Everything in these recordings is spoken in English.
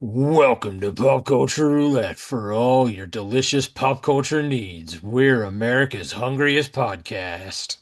Welcome to Pop Culture Roulette for all your delicious pop culture needs. We're America's hungriest podcast.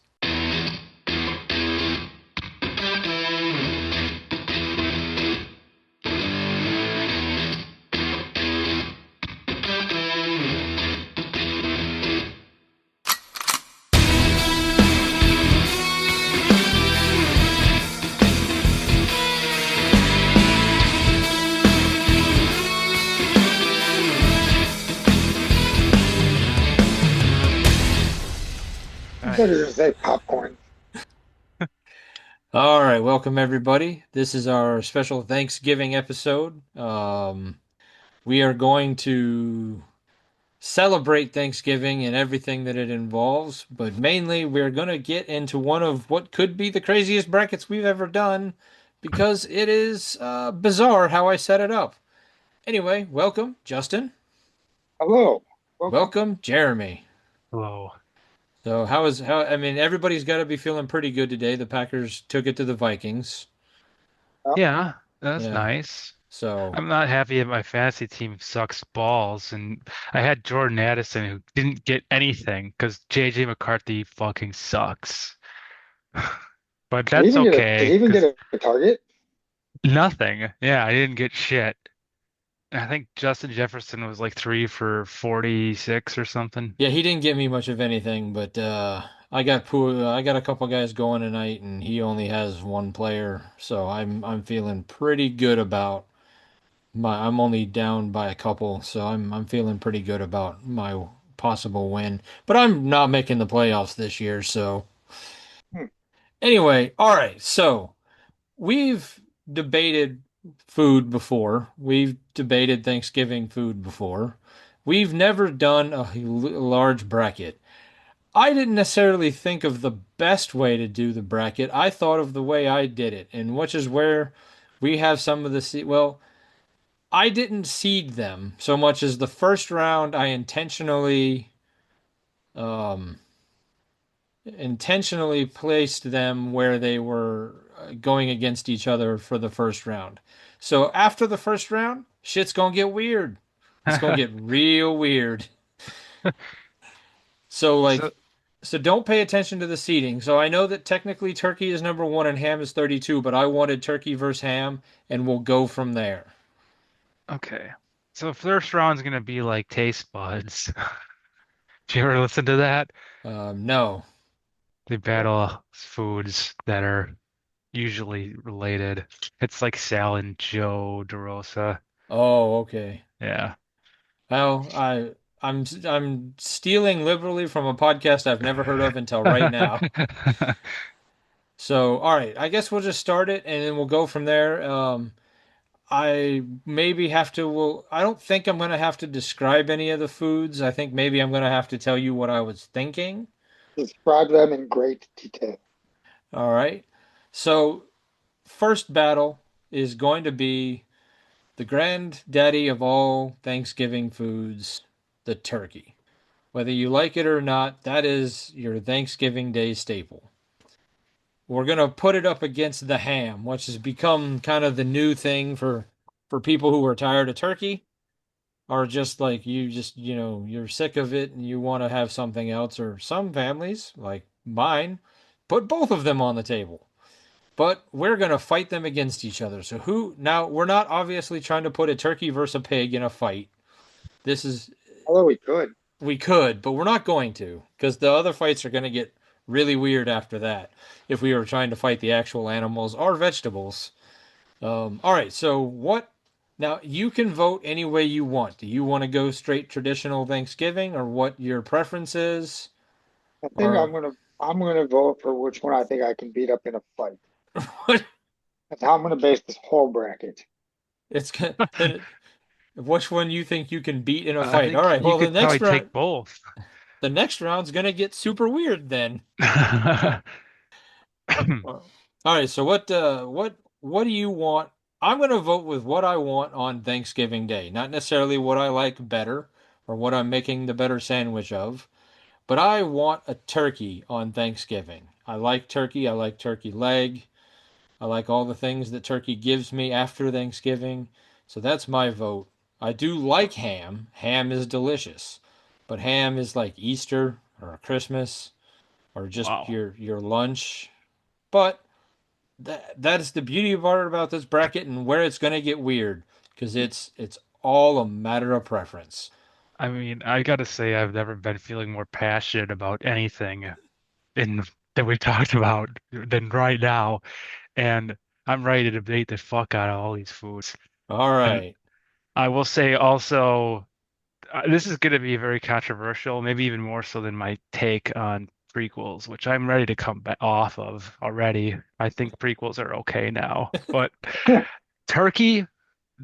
I thought you were gonna say popcorn. All right, welcome everybody. This is our special Thanksgiving episode. We are going to celebrate Thanksgiving and everything that it involves, but mainly we're going to get into one of what could be the craziest brackets we've ever done because it is bizarre how I set it up. Anyway, welcome, Justin. Hello, welcome. Welcome, Jeremy. Hello. So I mean everybody's got to be feeling pretty good today. The Packers took it to the Vikings. Yep. Yeah, that's Yeah. nice. So, I'm not happy that my fantasy team sucks balls, and I had Jordan Addison who didn't get anything because JJ McCarthy fucking sucks. But Did he that's even get a? Did he okay even get because a target? nothing. Yeah, I didn't get shit. I think Justin Jefferson was like 3 for 46 or something. yeah, he didn't get me much of anything, but I got a couple guys going tonight and he only has one player. So I'm feeling pretty good about I'm only down by a couple, so I'm feeling pretty good about my possible win. But I'm not making the playoffs this year, so Hmm. anyway, all right. So we've debated food before. We've debated Thanksgiving food before. We've never done a large bracket. I didn't necessarily think of the best way to do the bracket. I thought of the way I did it, and which is where we have some of the well, I didn't seed them so much as the first round I um intentionally placed them where they were going against each other for the first round. So after the first round, shit's gonna get weird. It's gonna get real weird. So So, so don't pay attention to the seeding. So I know that technically turkey is number one and ham is 32, but I wanted turkey versus ham, and we'll go from there. okay. So first round's gonna be like taste buds. Did you ever listen to that? No. They battle foods that are usually related. It's like Sal and Joe DeRosa. Oh, okay. Yeah. Well, I'm stealing liberally from a podcast I've never heard of until right now. So, all right, I guess we'll just start it and then we'll go from there. I maybe have to, well, I don't think I'm going to have to describe any of the foods. I think maybe I'm going to have to tell you what I was thinking. Describe them in great detail. All right. So, first battle is going to be the granddaddy of all Thanksgiving foods, the turkey. Whether you like it or not, that is your Thanksgiving Day staple. We're gonna put it up against the ham, which has become kind of the new thing for people who are tired of turkey, or just like you're sick of it and you want to have something else, or some families, like mine, put both of them on the table. But we're gonna fight them against each other. So who now we're not obviously trying to put a turkey versus a pig in a fight. This is Although we could. We could, but we're not going to, because the other fights are going to get really weird after that if we were trying to fight the actual animals or vegetables. All right, so what? Now, you can vote any way you want. Do you want to go straight traditional Thanksgiving or what your preference is? I think Or I'm gonna vote for which one I think I can beat up in a fight. what? That's how I'm gonna base this whole bracket. It's then which one you think you can beat in a I fight? All think right, you well, could probably take both. the next round's going to get super weird then. All right, so what do you want? I'm going to vote with what I want on Thanksgiving Day, not necessarily what I like better or what I'm making the better sandwich of, but I want a turkey on Thanksgiving. I like turkey, I like turkey leg. I like all the things that turkey gives me after Thanksgiving. So that's my vote. I do like ham. Ham is delicious. But ham is like Easter or Christmas or just Wow. your lunch. But that's the beauty of art about this bracket and where it's going to get weird because it's all a matter of preference. I mean, I gotta say, I've never been feeling more passionate about anything in that we talked about than right now. And I'm ready to debate the fuck out of all these foods. All And right. I will say also, this is going to be very controversial, maybe even more so than my take on prequels, which I'm ready to come back off of already. I think prequels are okay now, but Turkey,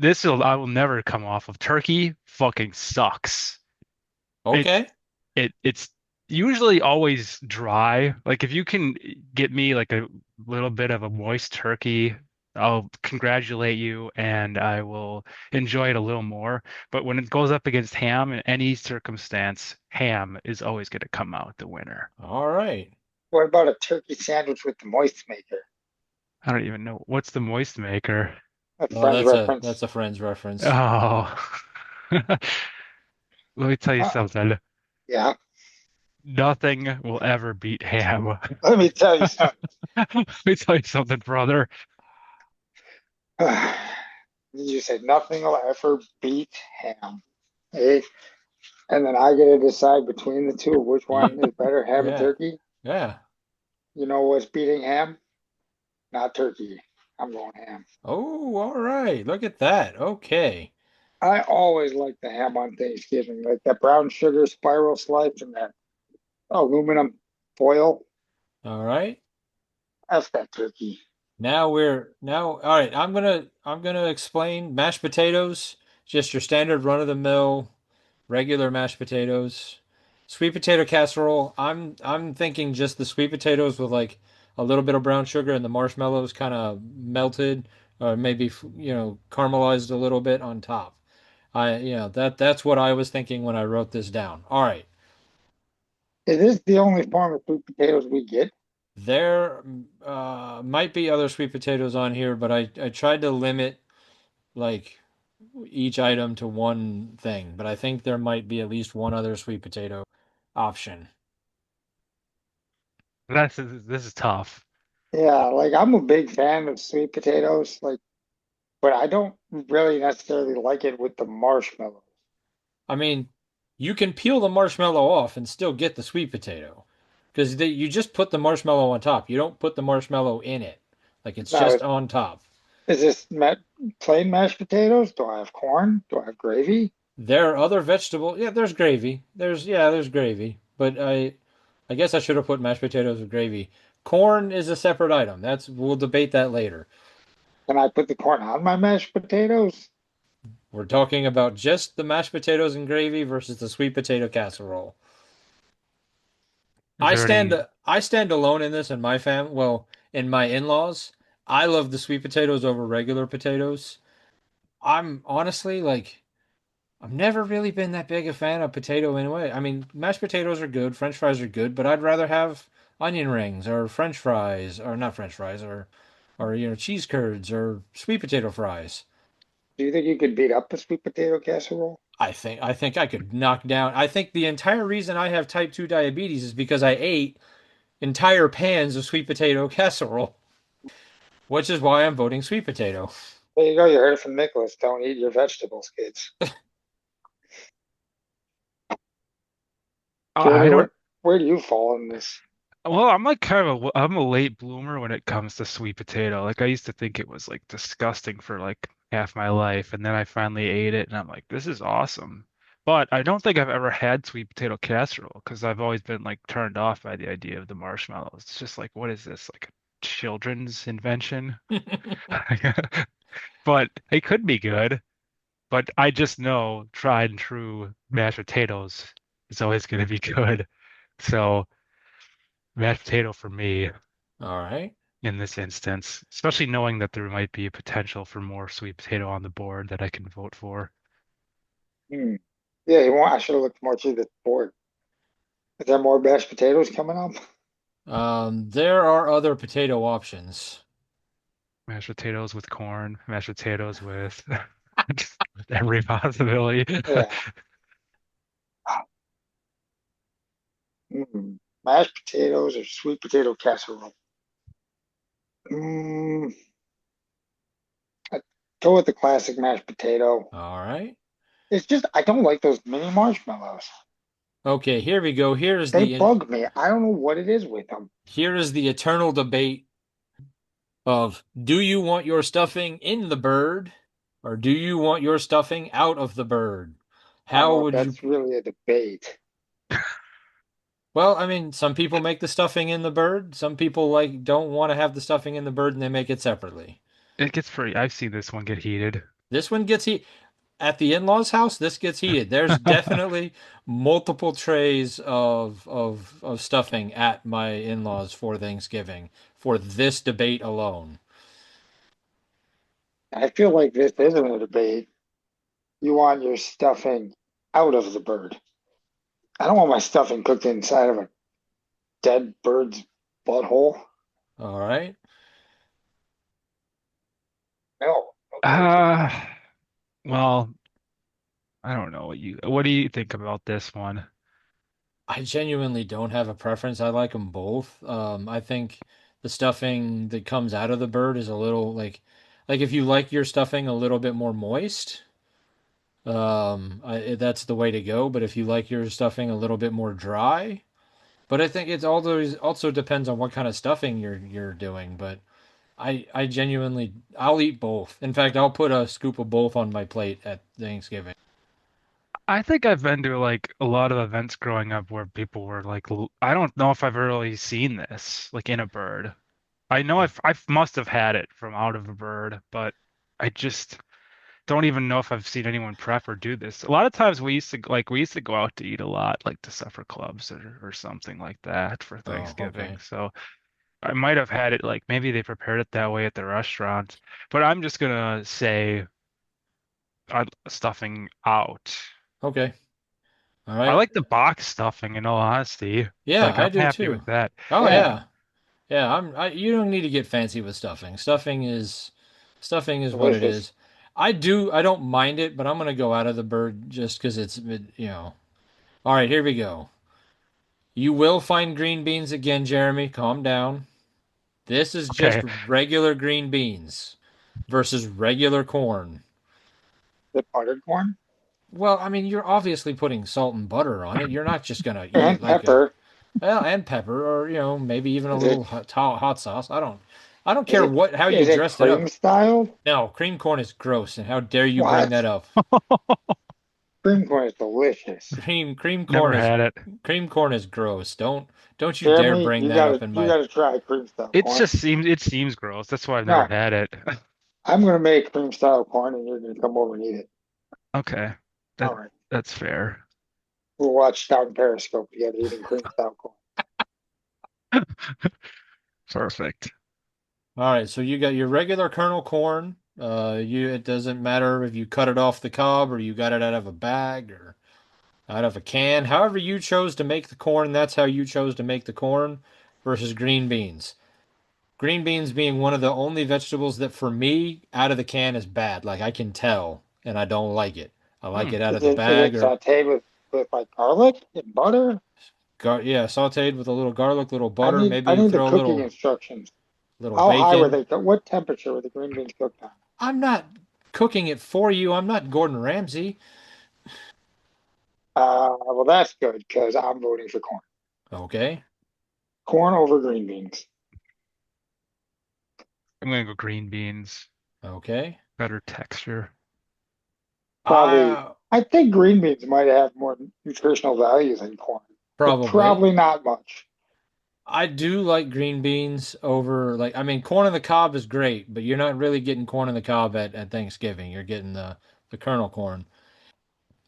I will never come off of. Turkey fucking sucks. It Okay. it's usually always dry. Like if you can get me like a little bit of a moist turkey, I'll congratulate you and I will enjoy it a little more. But when it goes up against ham in any circumstance, ham is always going to come out the winner. All right. What about a turkey sandwich with the moist maker? I don't even know what's the moist maker. A Well, friend's that's reference. a friend's reference. Oh, let me tell you Uh, something. yeah, Nothing will ever beat ham. let me tell you something. Let me tell you something, brother. You said nothing will ever beat ham. Eh? And then I get to decide between the two which one is better, ham and Yeah. turkey. Yeah. You know what's beating ham? Not turkey. I'm going ham. Oh, all right. Look at that. Okay. I always like the ham on Thanksgiving, like that brown sugar spiral slice and that aluminum foil. All right. That's that turkey. Now all right, I'm gonna explain mashed potatoes, just your standard run of the mill regular mashed potatoes. Sweet potato casserole. I'm thinking just the sweet potatoes with like a little bit of brown sugar and the marshmallows kind of melted or maybe caramelized a little bit on top. That's what I was thinking when I wrote this down. All right. Is this the only form of sweet potatoes we get? There might be other sweet potatoes on here, but I tried to limit like each item to one thing, but I think there might be at least one other sweet potato option. This is tough. Yeah, like I'm a big fan of sweet potatoes, like, but I don't really necessarily like it with the marshmallows. I mean, you can peel the marshmallow off and still get the sweet potato because you just put the marshmallow on top. You don't put the marshmallow in it. Like it's Now, just on top. is this plain mashed potatoes? Do I have corn? Do I have gravy? There are other vegetable. Yeah, there's gravy. There's gravy. But I guess I should have put mashed potatoes with gravy. Corn is a separate item. We'll debate that later. Can I put the corn on my mashed potatoes? We're talking about just the mashed potatoes and gravy versus the sweet potato casserole. Is I there stand any I stand alone in this in my well, in my in-laws. I love the sweet potatoes over regular potatoes. I'm honestly like I've never really been that big a fan of potato anyway. I mean, mashed potatoes are good, French fries are good, but I'd rather have onion rings or French fries or not French fries or cheese curds or sweet potato fries. Do you think you could beat up a sweet potato casserole? I think I could knock down. I think the entire reason I have type 2 diabetes is because I ate entire pans of sweet potato casserole, which is why I'm voting sweet potato. There you go. You heard it from Nicholas. Don't eat your vegetables, kids. I Jeremy, don't where do you fall in this? well, I'm like kind of I'm a late bloomer when it comes to sweet potato. Like I used to think it was like disgusting for like half my life, and then I finally ate it and I'm like, this is awesome. But I don't think I've ever had sweet potato casserole because I've always been like turned off by the idea of the marshmallows. It's just like, what is this? Like a children's invention? But it could be good. But I just know tried and true mashed potatoes is always going to be good. So mashed potato for me All right. in this instance, especially knowing that there might be a potential for more sweet potato on the board that I can vote for. Hmm. Yeah, I should have looked more to the board. Is there more mashed potatoes coming up? There are other potato options. Mashed potatoes with corn, mashed potatoes with Every possibility. Yeah. Mm. Mashed potatoes or sweet potato casserole? Mm, I go with the classic mashed potato. All right. It's just I don't like those mini marshmallows. Okay, here we go. They bug me. I don't know what it is with them. Here is the eternal debate of do you want your stuffing in the bird or do you want your stuffing out of the bird? I don't How know if would you? that's really a debate. Well, I mean, some people make the stuffing in the bird. Some people like don't want to have the stuffing in the bird and they make it separately. It gets pretty. I've seen this one get heated. This one gets heat at the in-laws' house. This gets heated. There's definitely multiple trays of stuffing at my in-laws for Thanksgiving for this debate alone. I feel like this isn't a debate. You want your stuffing out of the bird. I don't want my stuffing cooked inside of a dead bird's butthole. All right. No, no, thank you. Uh, well, I don't know what do you think about this one? I genuinely don't have a preference. I like them both. I think the stuffing that comes out of the bird is a little like if you like your stuffing a little bit more moist, that's the way to go. But if you like your stuffing a little bit more dry, but I think it's also depends on what kind of stuffing you're doing. But I genuinely I'll eat both. In fact, I'll put a scoop of both on my plate at Thanksgiving. I think I've been to like a lot of events growing up where people were like, I don't know if I've really seen this like in a bird. I know I must have had it from out of a bird, but I just don't even know if I've seen anyone prep or do this. A lot of times we used to go out to eat a lot, like to supper clubs or something like that for Oh, Thanksgiving. okay. So I might have had it like maybe they prepared it that way at the restaurant, but I'm just gonna say stuffing out. Okay. All I right. like the box stuffing in all honesty. Yeah, Like I I'm do happy too. with that. Oh Yeah, yeah. Yeah, you don't need to get fancy with stuffing. Stuffing is what it delicious. is. I don't mind it, but I'm gonna go out of the bird just because it's. All right, here we go. You will find green beans again, Jeremy. Calm down. This is just Okay. regular green beans versus regular corn. The buttered corn Well, I mean, you're obviously putting salt and butter on it. You're not just gonna eat it and like a pepper. well, and pepper, or maybe even a Is little it hot sauce. I don't is care it how you is it dressed it cream up. style? No, cream corn is gross, and how dare you bring that What? up? Cream corn is delicious. Cream corn Never is had it. gross. Don't you dare Jeremy, bring that up in you my. gotta try cream style corn. It seems gross. That's why I've never No, had it. I'm gonna make cream style corn and you're gonna come over and eat it. Okay. That All right. that's fair. We'll watch down Periscope together eating cream style corn. Perfect. All right, so you got your regular kernel corn. It doesn't matter if you cut it off the cob or you got it out of a bag or out of a can. However you chose to make the corn, that's how you chose to make the corn versus green beans. Green beans being one of the only vegetables that for me out of the can is bad. Like I can tell and I don't like it. I like Hmm. it out of the Is bag it or sauteed with like garlic and butter? yeah, sauteed with a little garlic, little butter, I maybe need the throw a cooking little instructions. How high were bacon. they? What temperature were the green beans cooked on? I'm not cooking it for you. I'm not Gordon Ramsay. Well, that's good because I'm voting for corn. Okay. Corn over green beans. I'm gonna go green beans. Okay. Better texture. Probably, I I think green beans might have more nutritional value than corn, but probably probably not much. I do like green beans over I mean corn on the cob is great, but you're not really getting corn on the cob at Thanksgiving. You're getting the kernel corn.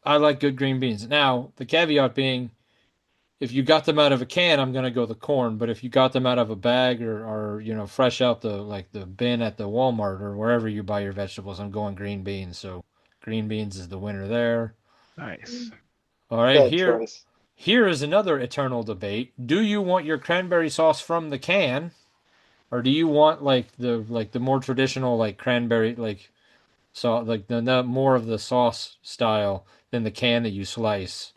I like good green beans. Now, the caveat being if you got them out of a can, I'm gonna go the corn. But if you got them out of a bag or fresh out the bin at the Walmart or wherever you buy your vegetables, I'm going green beans. So green beans is the winner there. Nice. All right, Bad here choice. here is another eternal debate. Do you want your cranberry sauce from the can, or do you want like the more traditional like cranberry like so like the more of the sauce style than the can that you slice.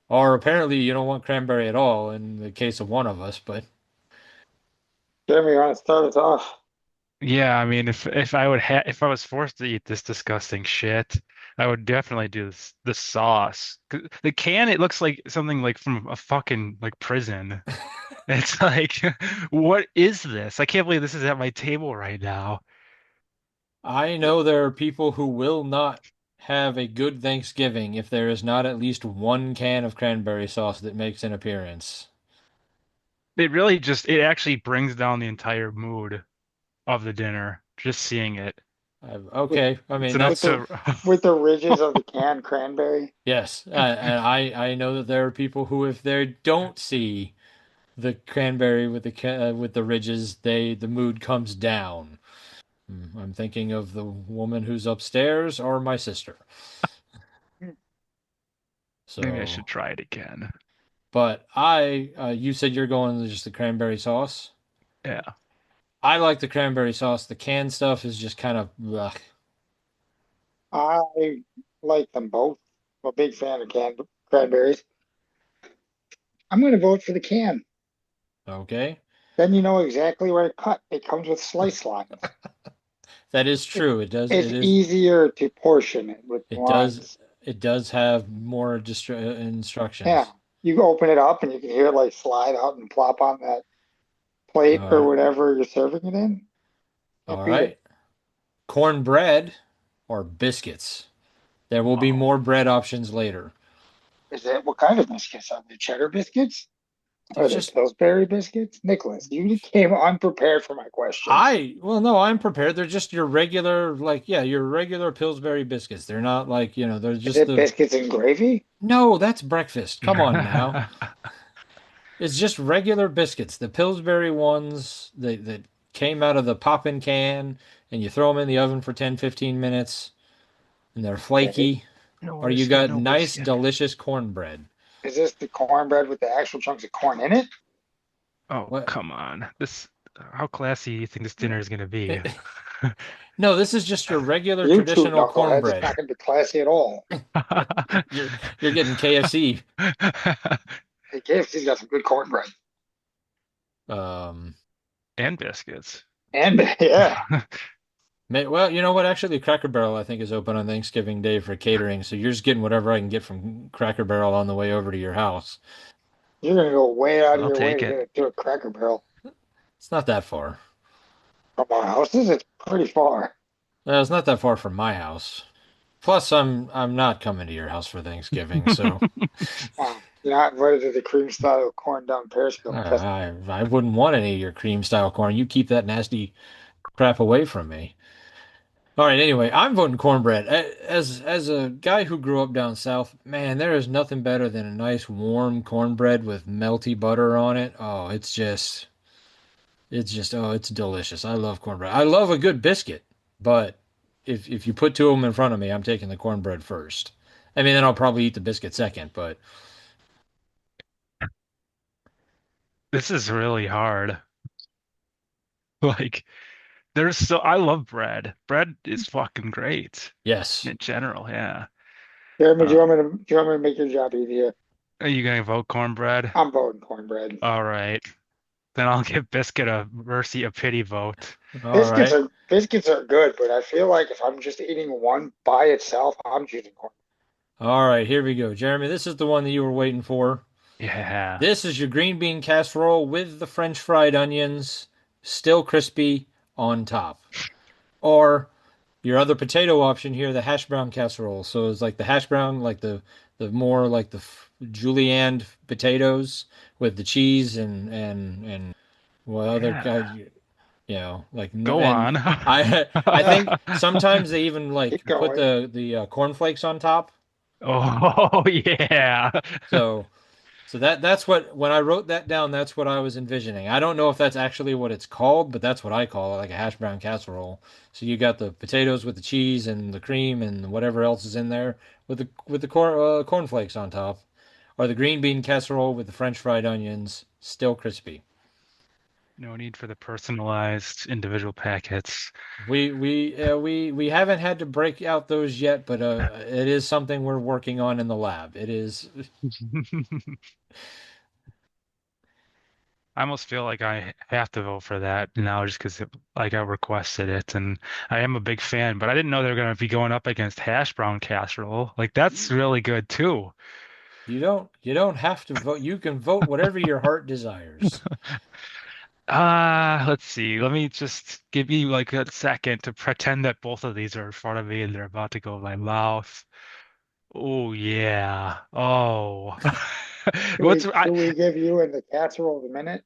Or apparently you don't want cranberry at all in the case of one of us, but Jeremy, you want to start us off? Yeah, I mean, if I was forced to eat this disgusting shit, I would definitely do the sauce. 'Cause the can, it looks like something like from a fucking like prison. It's like, what is this? I can't believe this is at my table right now. I know there are people who will not have a good Thanksgiving if there is not at least one can of cranberry sauce that makes an appearance. It actually brings down the entire mood of the dinner, just seeing it. With Okay, I It's mean enough with that's the to, with the ridges of the canned cranberry. yes, and I know that there are people who if they don't see the cranberry with with the ridges, the mood comes down. I'm thinking of the woman who's upstairs or my sister. maybe I So, should try it again. but you said you're going with just the cranberry sauce. Yeah. I like the cranberry sauce. The canned stuff is just kind of ugh. I like them both. I'm a big fan of canned cranberries. I'm going to vote for the can. Okay. Then you know exactly where to cut. It comes with slice lines. That is It, true. It does. it's easier to portion it with It does. lines. It does have more Yeah, instructions. you open it up and you can hear it like slide out and plop on that plate All or right. whatever you're serving it in. Can't All beat it. right. Cornbread or biscuits. There will be Oh, more bread options later. Is that what kind of biscuits? Are they cheddar biscuits? They're Are they just Pillsbury biscuits? Nicholas, you came unprepared for my question. well, no, I'm prepared. They're just your regular, like, yeah, your regular Pillsbury biscuits. They're not like, they're Is just it the, biscuits and gravy? no, that's breakfast. Come on now. yeah. It's just regular biscuits. The Pillsbury ones that came out of the poppin' can and you throw them in the oven for 10, 15 minutes and they're Okay. flaky. No Or you whiskey, got no nice, biscuit. delicious cornbread. Is this the cornbread with the actual chunks of corn in it? Oh, What? come on. How classy do you think this dinner is gonna be? No, this is just your regular You two traditional knuckleheads, it's cornbread. not going to be classy at all. You're you're getting KFC. Hey, KFC's got some good cornbread. Um, And biscuits. And yeah, well, you know what? Actually, Cracker Barrel I think is open on Thanksgiving Day for catering, so you're just getting whatever I can get from Cracker Barrel on the way over to your house. you're going to go way out of I'll your way take to it. get it to a Cracker Barrel It's not that far. from our houses. It's pretty far. It's not that far from my house. Plus, I'm not coming to your house for Thanksgiving, so Wow. You're not invited to the cream style corn down Periscope fest. I wouldn't want any of your cream style corn. You keep that nasty crap away from me. All right, anyway, I'm voting cornbread. As a guy who grew up down south, man, there is nothing better than a nice warm cornbread with melty butter on it. Oh, oh, it's delicious. I love cornbread. I love a good biscuit, but if you put two of them in front of me, I'm taking the cornbread first. I mean, then I'll probably eat the biscuit second, but This is really hard. Like, I love bread. Bread is fucking great yes. in general, yeah. Jeremy, Uh, do you want me to make your job easier? are you gonna vote cornbread? I'm voting cornbread. All right. Then I'll give biscuit a mercy, a pity vote. All right. Biscuits are good, but I feel like if I'm just eating one by itself, I'm choosing corn. All right, here we go. Jeremy, this is the one that you were waiting for. Yeah. This is your green bean casserole with the French fried onions, still crispy on top. Or your other potato option here, the hash brown casserole. So it's like the hash brown, like the more like the julienne potatoes with the cheese and what other Yeah. like Go and on. I think sometimes they even Keep like put going. the cornflakes on top. Oh, yeah. So that's what when I wrote that down, that's what I was envisioning. I don't know if that's actually what it's called, but that's what I call it, like a hash brown casserole. So you got the potatoes with the cheese and the cream and whatever else is in there with the cornflakes on top, or the green bean casserole with the French fried onions, still crispy. No need for the personalized individual packets. We haven't had to break out those yet, but it is something we're working on in the lab. It is. I almost feel like I have to vote for that now just because like I requested it and I am a big fan, but I didn't know they were going to be going up against hash brown casserole. Like that's really good too. You don't have to vote. You can vote whatever your heart desires. Let's see. Let me just give you like a second to pretend that both of these are in front of me and they're about to go in my mouth. Oh yeah. Oh. What's I Should we give you and the casserole a minute?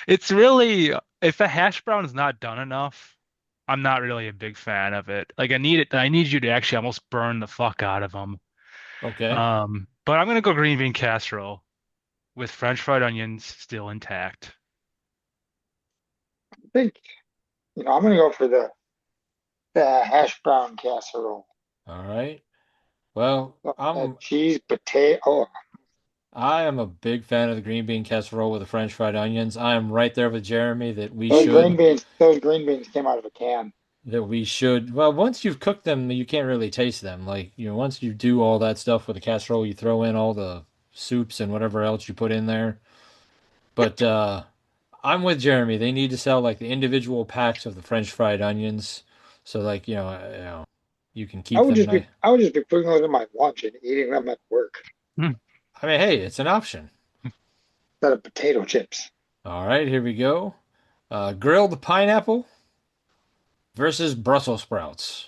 It's really if a hash brown is not done enough, I'm not really a big fan of it. Like I need you to actually almost burn the fuck out of them. Okay. But I'm gonna go green bean casserole with French fried onions still intact. I think, I'm gonna go for the hash brown casserole. All right. Well, That cheese, potato. Oh, I am a big fan of the green bean casserole with the French fried onions. I am right there with Jeremy those green beans came out of a can. well, once you've cooked them, you can't really taste them. Like, once you do all that stuff with the casserole, you throw in all the soups and whatever else you put in there. But I'm with Jeremy. They need to sell like the individual packs of the French fried onions. So like, you can keep them nice. I would just be putting those in my lunch and eating them at work Hmm. I mean, hey, it's an option. instead of potato chips. All right, here we go. Grilled pineapple versus Brussels sprouts.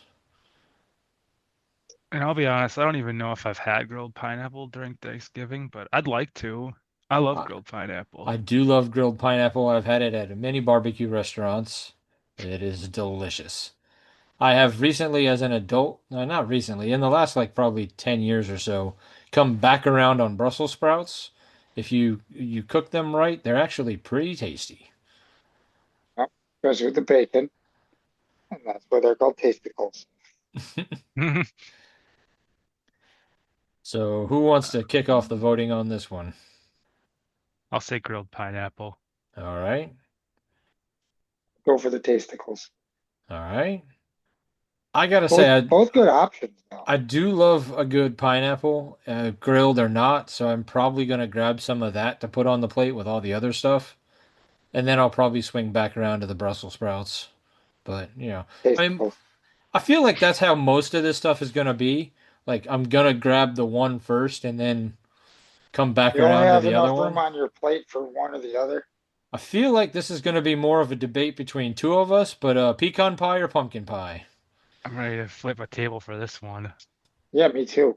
And I'll be honest, I don't even know if I've had grilled pineapple during Thanksgiving, but I'd like to. I love I, grilled pineapple. I do love grilled pineapple. I've had it at many barbecue restaurants. It is delicious. I have recently, as an adult, no, not recently, in the last like probably 10 years or so, come back around on Brussels sprouts. If you cook them right, they're actually pretty tasty. Yep. Goes with the bacon, and that's why they're called tasticles. So, who wants to kick off the voting on this one? I'll say grilled pineapple. All right. Go for the tasticles. All right. I gotta say, Both good options though. I do love a good pineapple, grilled or not, so I'm probably gonna grab some of that to put on the plate with all the other stuff, and then I'll probably swing back around to the Brussels sprouts. But, I mean, Tasticles. I feel like that's how most of this stuff is gonna be. Like, I'm gonna grab the one first and then come back You only around to have the other enough room one. on your plate for one or the other. I feel like this is gonna be more of a debate between two of us, but pecan pie or pumpkin pie? I'm ready to flip a table for this one. Yeah, me too.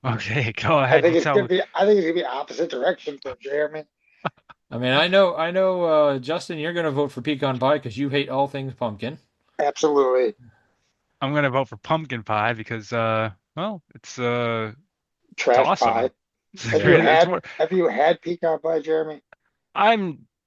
Okay, go ahead and tell me. I think it's gonna be opposite direction for Jeremy. I mean, I know, Justin, you're gonna vote for pecan pie because you hate all things pumpkin. Absolutely. I'm gonna vote for pumpkin pie because well, it's Trash awesome. pie. It's great. Have you had pecan pie, Jeremy?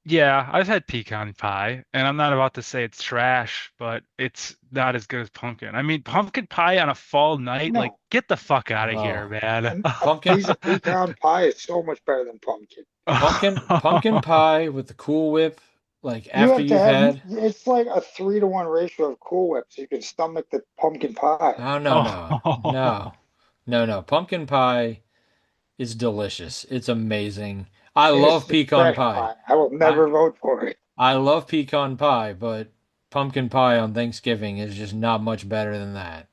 Yeah, I've had pecan pie, and I'm not about to say it's trash, but it's not as good as pumpkin. I mean, pumpkin pie on a fall night, like No. get the fuck out of here, Oh, man. A pumpkin piece of pecan pie is so much better than pumpkin. pumpkin pie with the Cool Whip, like You after have to you've have had. it's like a 3-to-1 ratio of Cool Whip so you can stomach the pumpkin pie. Oh no, no, Oh, no, no, no. Pumpkin pie is delicious. It's amazing. I And it's love just pecan trash pie. pie. I will I never vote for it. I love pecan pie, but pumpkin pie on Thanksgiving is just not much better than that.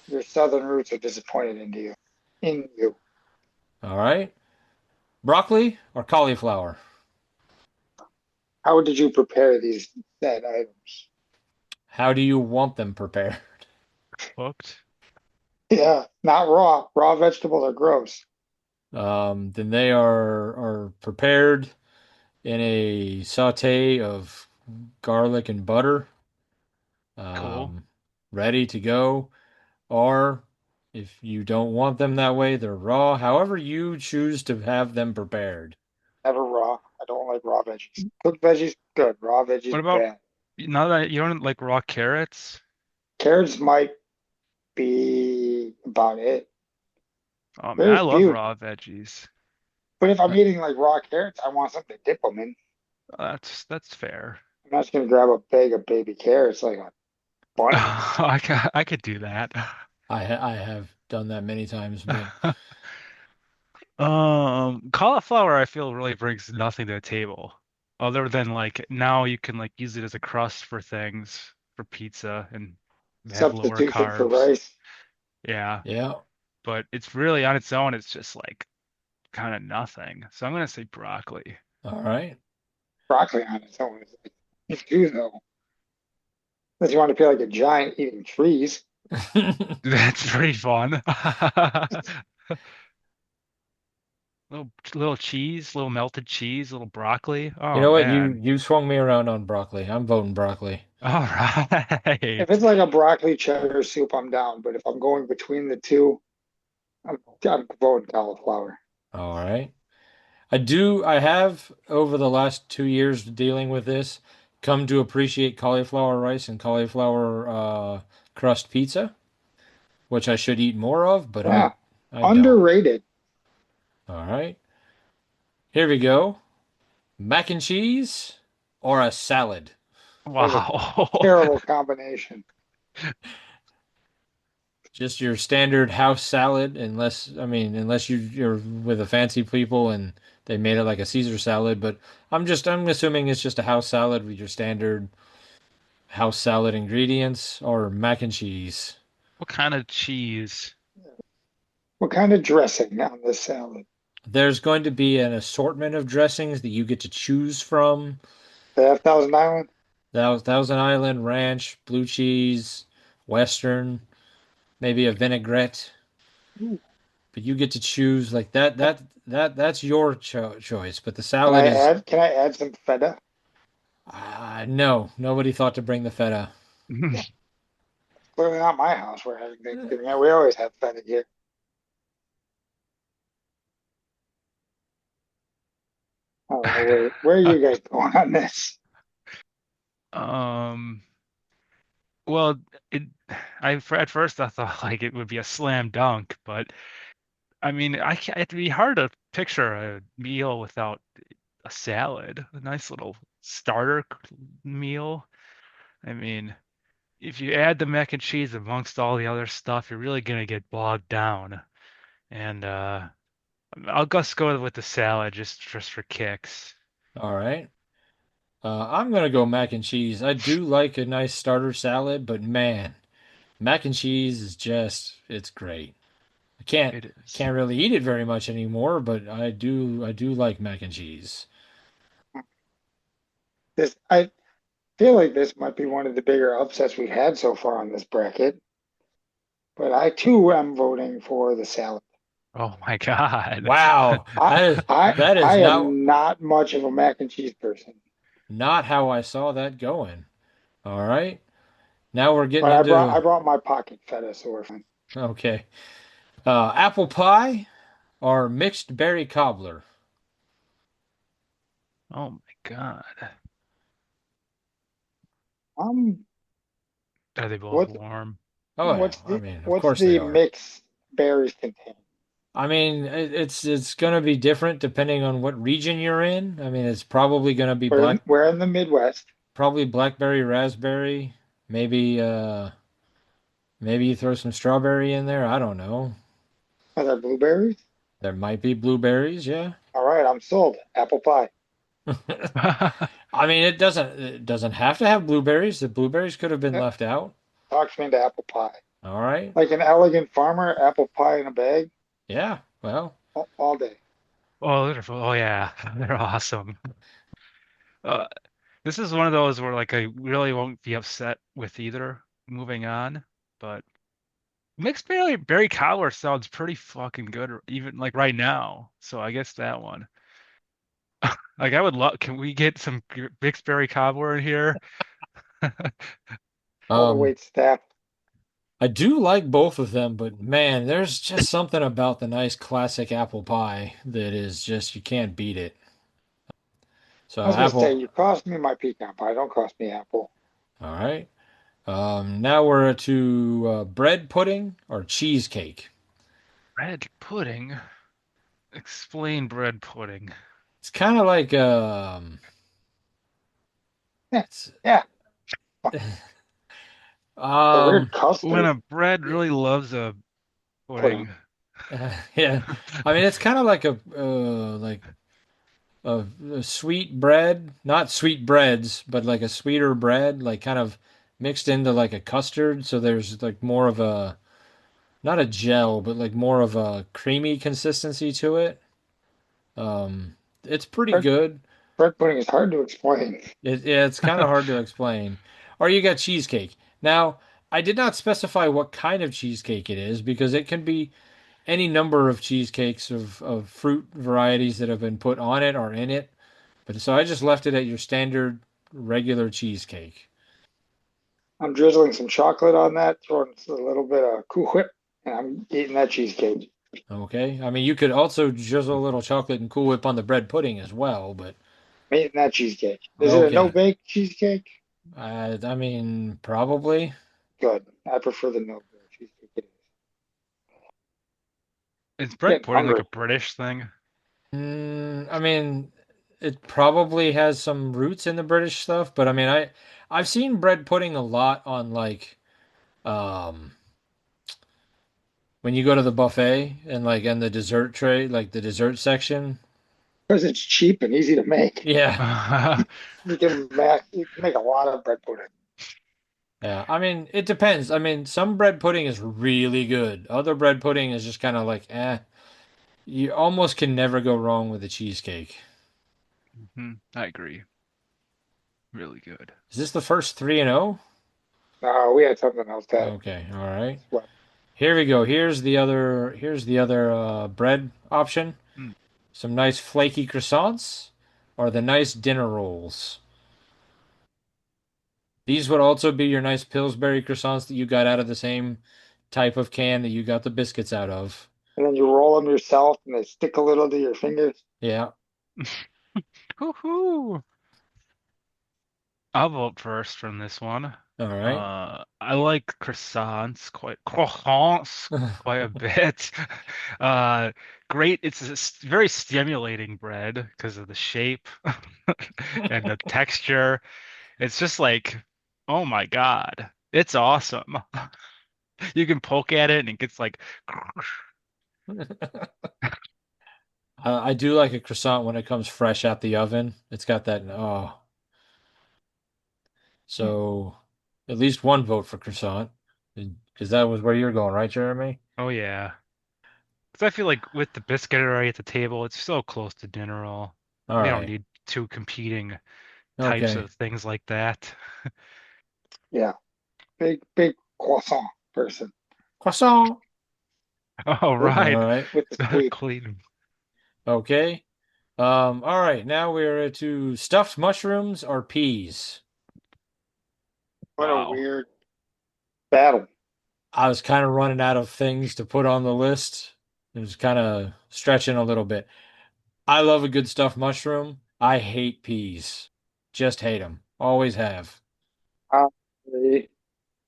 Your southern roots are disappointed in you. All right. Broccoli or cauliflower? How did you prepare these said items? How do you want them prepared? hooked. Yeah, not raw. Raw vegetables are gross. Then they are prepared in a saute of garlic and butter, Cool. um, ready to go. Or if you don't want them that way, they're raw. However you choose to have them prepared. Never raw. I don't like raw veggies. Cooked veggies, good. Raw What veggies, about bad. now that you don't like raw carrots? Carrots might be about it. Oh man, Very I love few. raw veggies. But if I'm Uh, eating like raw carrots, I want something to dip them in. That's fair. I'm not just gonna grab a bag of baby carrots like a bunny. I could do that. I have done that many times, but Cauliflower I feel really brings nothing to the table other than like now you can like use it as a crust for things for pizza and have lower Substitution for carbs. rice. Yeah, yeah. but it's really on its own, it's just like kind of nothing. So I'm gonna say broccoli. All right. Broccoli on its own is like it's too though. Unless you want to feel like a giant eating trees. That's pretty fun. Little cheese, little melted cheese, little broccoli. You Oh know what? You man. you swung me around on broccoli. I'm voting broccoli. All If right. it's like a broccoli cheddar soup, I'm down. But if I'm going between the two, I'm voting cauliflower. All right. I have over the last 2 years dealing with this, come to appreciate cauliflower rice and cauliflower crust pizza, which I should eat more of, but I Yeah, I don't. underrated. All right. Here we go. Mac and cheese or a salad? That's a Wow. terrible combination. Just your standard house salad, unless you're with a fancy people and they made it like a Caesar salad, but I'm assuming it's just a house salad with your standard house salad ingredients or mac and cheese. What kind of cheese? What kind of dressing on this salad? There's going to be an assortment of dressings that you get to choose from. The Half Thousand Island? Thousand Island, ranch, blue cheese, Western, maybe a vinaigrette. Ooh. But you get to choose like that. That's your choice. But the Can salad I is add? Can I add some feta? no. Nobody thought to bring the feta. Clearly not my house. We're having Thanksgiving. Yeah, we always have feta here. I don't know where are you guys going on this? Um, well, it at first I thought like it would be a slam dunk, but I mean, it'd be hard to picture a meal without a salad, a nice little starter meal. I mean, if you add the mac and cheese amongst all the other stuff, you're really gonna get bogged down. And I'll just go with the salad just for kicks. All right. I'm gonna go mac and cheese. I do like a nice starter salad, but man, mac and cheese is just it's great. I can't It is. can't really eat it very much anymore, but I do like mac and cheese. This I feel like this might be one of the bigger upsets we've had so far on this bracket. But I too am voting for the salad. Oh my God. Wow, I that is I not am not much of a mac and cheese person, not how I saw that going. All right. Now we're getting but I into brought my pocket feta, so we're fine. okay. Apple pie or mixed berry cobbler. Oh my God. Um, Are they both what warm? Oh yeah, I mean, of what's course they the are. mixed berries contain? I mean, it's going to be different depending on what region you're in. I mean, it's probably going to be We're in the Midwest. probably blackberry, raspberry, maybe maybe you throw some strawberry in there. I don't know. Are there blueberries? There might be blueberries, yeah. All right, I'm sold. Apple pie. I mean, it doesn't have to have blueberries. The blueberries could have been Eh, left out. Talks me into apple pie. All right. Like an elegant farmer, apple pie in a bag Yeah. Well, all day. Oh yeah, they're awesome. Uh, this is one of those where like I really won't be upset with either moving on, but mixed berry cobbler sounds pretty fucking good even like right now. So I guess that one. Like I would love, can we get some mixed berry cobbler in here? All the um, wait staff. I do like both of them, but man, there's just something about the nice classic apple pie that is just you can't beat it. So I was gonna say, apple. you cost me my pecan pie. Don't cost me apple. All right. Now we're to bread pudding or cheesecake. Bread pudding? Explain bread pudding. It's kind of like Yeah, It's yeah. The weird um When custard a bread really loves a pudding. pudding. yeah. I mean, it's kind of like a sweet bread, not sweet breads, but like a sweeter bread, like kind of mixed into like a custard. So there's like more of a not a gel, but like more of a creamy consistency to it. It's pretty Bread, good. bread pudding is hard to explain. Yeah, it's kind of hard to explain. Or you got cheesecake. Now, I did not specify what kind of cheesecake it is because it can be any number of cheesecakes of fruit varieties that have been put on it or in it. But so I just left it at your standard regular cheesecake. I'm drizzling some chocolate on that, throwing a little bit of Cool Whip, and I'm eating that cheesecake. Okay. I mean, you could also drizzle a little chocolate and Cool Whip on the bread pudding as well, but I'm eating that cheesecake. Is it a no okay. bake cheesecake? I mean, probably. Good. I prefer the no bake cheesecake. It is. Is bread Getting pudding like hungry. a British thing? I mean, it probably has some roots in the British stuff, but I mean, I've seen bread pudding a lot on like um when you go to the buffet and like in the dessert tray, like the dessert section. Because it's cheap and easy to make. Yeah. You can make a lot of bread pudding. Yeah. I mean, it depends. I mean, some bread pudding is really good. Other bread pudding is just kind of like, eh. You almost can never go wrong with a cheesecake. I agree. Really good. Is this the first 3-0? No, we had something else that Okay, all right. swept. Here we go. Here's the other bread option. Mm. Some nice flaky croissants or the nice dinner rolls. These would also be your nice Pillsbury croissants that you got out of the same type of can that you got the biscuits out of. And then you roll them yourself and they stick a little to your fingers. Yeah. Woohoo! I'll vote first from this one. All right. I like croissants quite a bit. Uh, great. It's a very stimulating bread because of the shape and the texture. It's just like, oh my God, it's awesome. You can poke at it and it gets like, I do like a croissant when it comes fresh out the oven. It's got that, oh, so at least one vote for croissant because that was where you're going, right, Jeremy? oh yeah. Because I feel like with the biscuit already at the table, it's so close to dinner roll. All We don't right. need two competing types Okay. of things like that. Yeah. Big croissant person Oh, all with All right. right. with the sweet. Clean. Okay. All right. Now we're to stuffed mushrooms or peas. What a Wow. weird battle. I was kind of running out of things to put on the list. It was kind of stretching a little bit. I love a good stuffed mushroom. I hate peas. Just hate them. Always have. I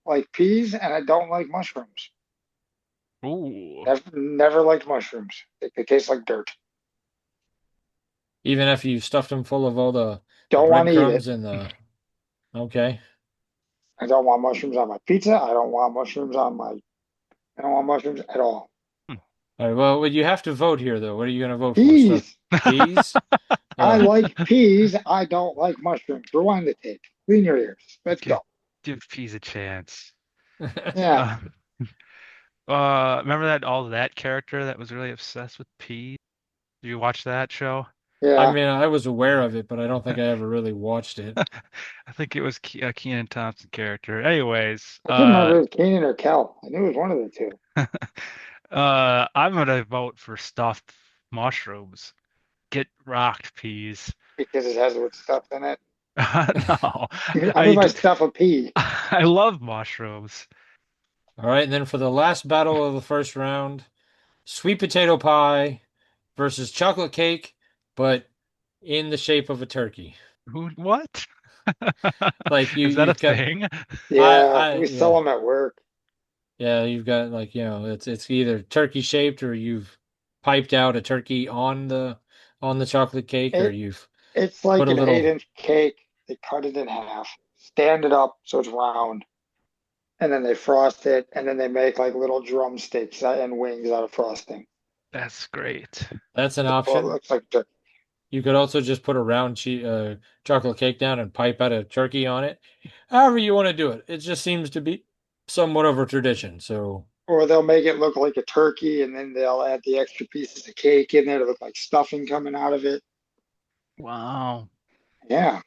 like peas and I don't like mushrooms. Ooh. Never liked mushrooms. They taste like dirt. Even if you stuffed them full of all the Don't want to eat it. breadcrumbs and the okay. I don't want mushrooms on my pizza. I don't want mushrooms on my. I don't want mushrooms at all. Hmm. All right. Well, you have to vote here, though. What are you going to vote for? Stuff Peas. peas? I Oh. like peas. I don't like mushrooms. Rewind the tape. Clean your ears. Let's Give go. give peas a chance. Yeah. Uh, remember that all that character that was really obsessed with peas? Did you watch that show? I Yeah. mean, I was aware of it, but I don't think I ever really watched it. I think it was Kenan Thompson character. Anyways, I couldn't remember if it was Keenan or Kel. I knew it was one of the two I'm gonna vote for stuffed mushrooms. Get rocked, peas. because it has wood stuff in it. No, I'm in my stuff a pea. I love mushrooms. All right, and then for the last battle of the first round, sweet potato pie versus chocolate cake, but in the shape of a turkey. Who? What? Like Is that a you've got thing? Yeah, we sell yeah. them at work. Yeah, you've got like, it's either turkey shaped or you've piped out a turkey on the chocolate cake or It you've it's put like a an eight little inch cake they cut it in half, stand it up so it's round, and then they frost it, and then they make like little drumsticks and wings out of frosting. That's great. That's an So it option. looks like turkey. You could also just put a round chocolate cake down and pipe out a turkey on it. However you want to do it. It just seems to be somewhat of a tradition. So, Or they'll make it look like a turkey, and then they'll add the extra pieces of cake in there to look like stuffing coming out of it. Wow. Yeah.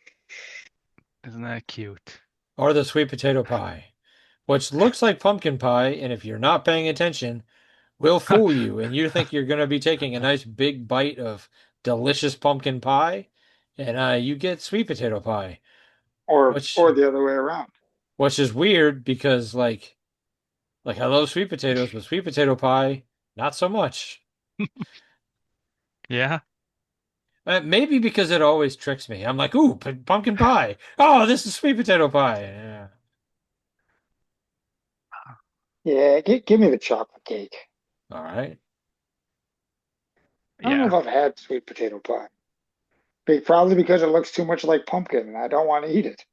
Isn't that cute? or the sweet potato pie, which looks like pumpkin pie, and if you're not paying attention, will fool you, and you think you're going to be taking a nice big bite of delicious pumpkin pie, and you get sweet potato pie, which Or the other way around. is weird because like I love sweet potatoes, but sweet potato pie, not so much. Yeah. Maybe because it always tricks me. I'm like, ooh, pumpkin pie. Oh, this is sweet potato pie. Yeah. Yeah, give me the chocolate cake. All right. I don't know Yeah. if I've had sweet potato pie. Probably because it looks too much like pumpkin and I don't want to eat it.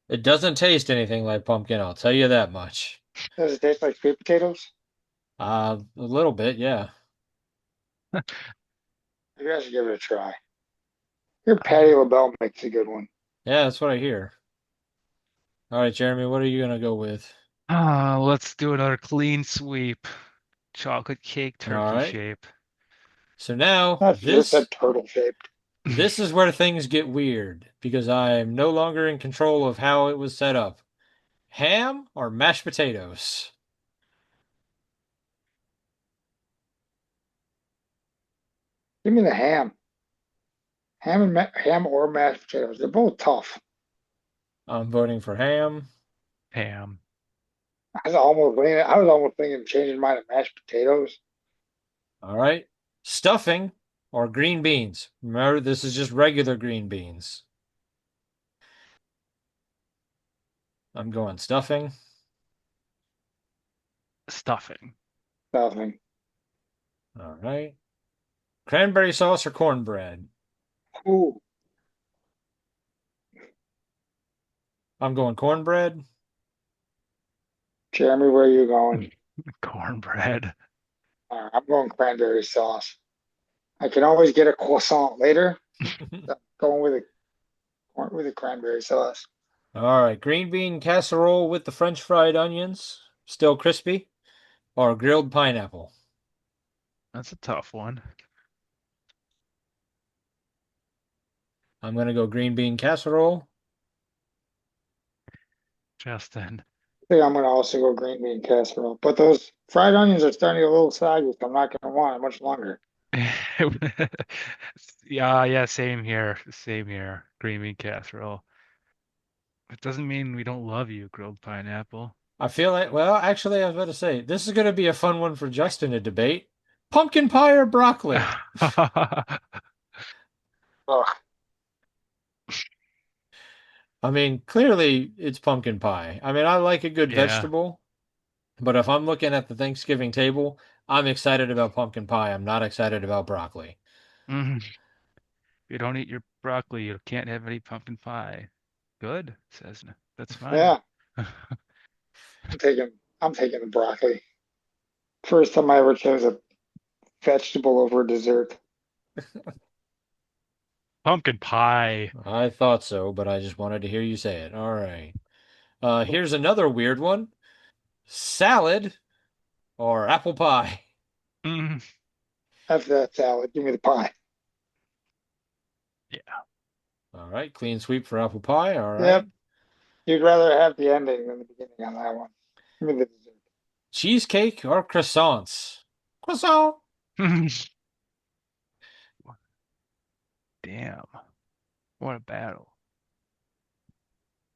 It doesn't taste anything like pumpkin, I'll tell you that much. Does it taste like sweet potatoes? A little bit, yeah. Maybe I should give it a try. Your Patty LaBelle makes a good one. Yeah, that's what I hear. All right, Jeremy, what are you gonna go with? Let's do another clean sweep. Chocolate cake All turkey right. shape. So now That's just this said turtle shaped. this is where things get weird because I'm no longer in control of how it was set up. Ham or mashed potatoes? Give me the ham. Ham or mashed potatoes. They're both tough. I'm voting for ham. Ham. I was almost thinking of changing mine to mashed potatoes. All right. Stuffing or green beans? Remember, this is just regular green beans. I'm going stuffing. Stuffing. Stuffing. All right. Cranberry sauce or cornbread? Ooh, I'm going cornbread. Jeremy, where are you going? Cornbread. I'm going cranberry sauce. I can always get a croissant later. So I'm going with a cranberry sauce. All right. Green bean casserole with the French fried onions, still crispy, or grilled pineapple? That's a tough one. I'm going to go green bean casserole. Justin. I think I'm gonna also go green bean casserole. But those fried onions are starting to get a little soggy, so I'm not gonna want it much longer. Yeah, yeah, same here. Same here. Green bean casserole. It doesn't mean we don't love you, grilled pineapple. I feel like, well, actually, I was about to say, this is going to be a fun one for Justin to debate. Pumpkin pie or broccoli? Ugh, I mean, clearly it's pumpkin pie. I mean, I like a good Yeah. vegetable, but if I'm looking at the Thanksgiving table, I'm excited about pumpkin pie. I'm not excited about broccoli. Mhm. If you don't eat your broccoli, you can't have any pumpkin pie. Good, says no. That's fine. yeah, I'm taking the broccoli. First time I ever chose a vegetable over a dessert. Pumpkin pie. I thought so, but I just wanted to hear you say it. All right. Here's another weird one. Salad or apple pie? Mm, After that salad, give me the pie. yeah. All right. Clean sweep for apple pie. All right. Yep, you'd rather have the ending than the beginning on that one. Give me the dessert. Cheesecake or croissants? Croissant. Damn. What a battle.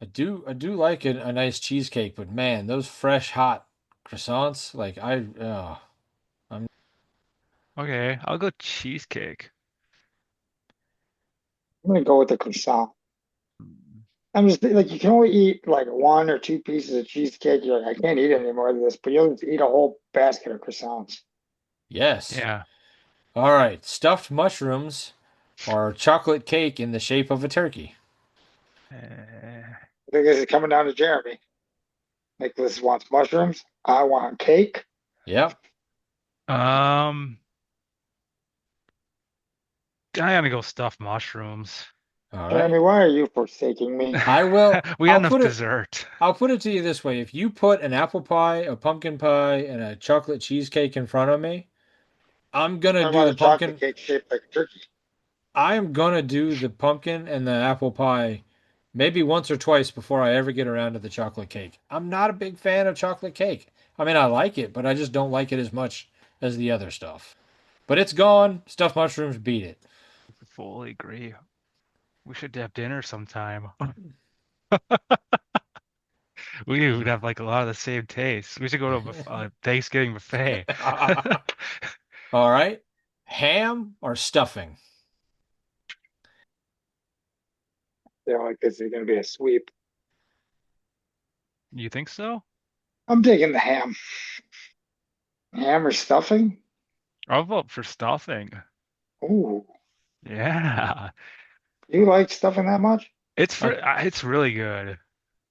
I do like a nice cheesecake, but man, those fresh hot croissants, like I'm Okay, I'll go cheesecake. I'm gonna go with the croissant. Mm, I'm just like you can only eat like one or two pieces of cheesecake. You're like, I can't eat any more of this, but you'll just eat a whole basket of croissants. yes. yeah. All right, stuffed mushrooms or chocolate cake in the shape of a turkey? Eh, I think this is coming down to Jeremy. Nicholas wants mushrooms. I want cake. Yep. Um, I gotta go stuffed mushrooms. All Jeremy, right. why are you forsaking me? I will. We got I'll enough put it. dessert. I'll put it to you this way: if you put an apple pie, a pumpkin pie, and a chocolate cheesecake in front of me, I'm gonna I do want the a chocolate pumpkin. cake shaped like a turkey. I'm gonna do the pumpkin and the apple pie maybe once or twice before I ever get around to the chocolate cake. I'm not a big fan of chocolate cake. I mean, I like it, but I just don't like it as much as the other stuff. But it's gone. Stuffed mushrooms beat it. Fully agree. We should have dinner sometime. We would have like a lot of the same tastes. We should go to a Thanksgiving buffet. All right. Ham or stuffing? They're like, this is going to be a sweep. You think so? I'm taking the ham. Ham or stuffing? I'll vote for stuffing. Ooh, Yeah. you like stuffing that much? I, It's really good.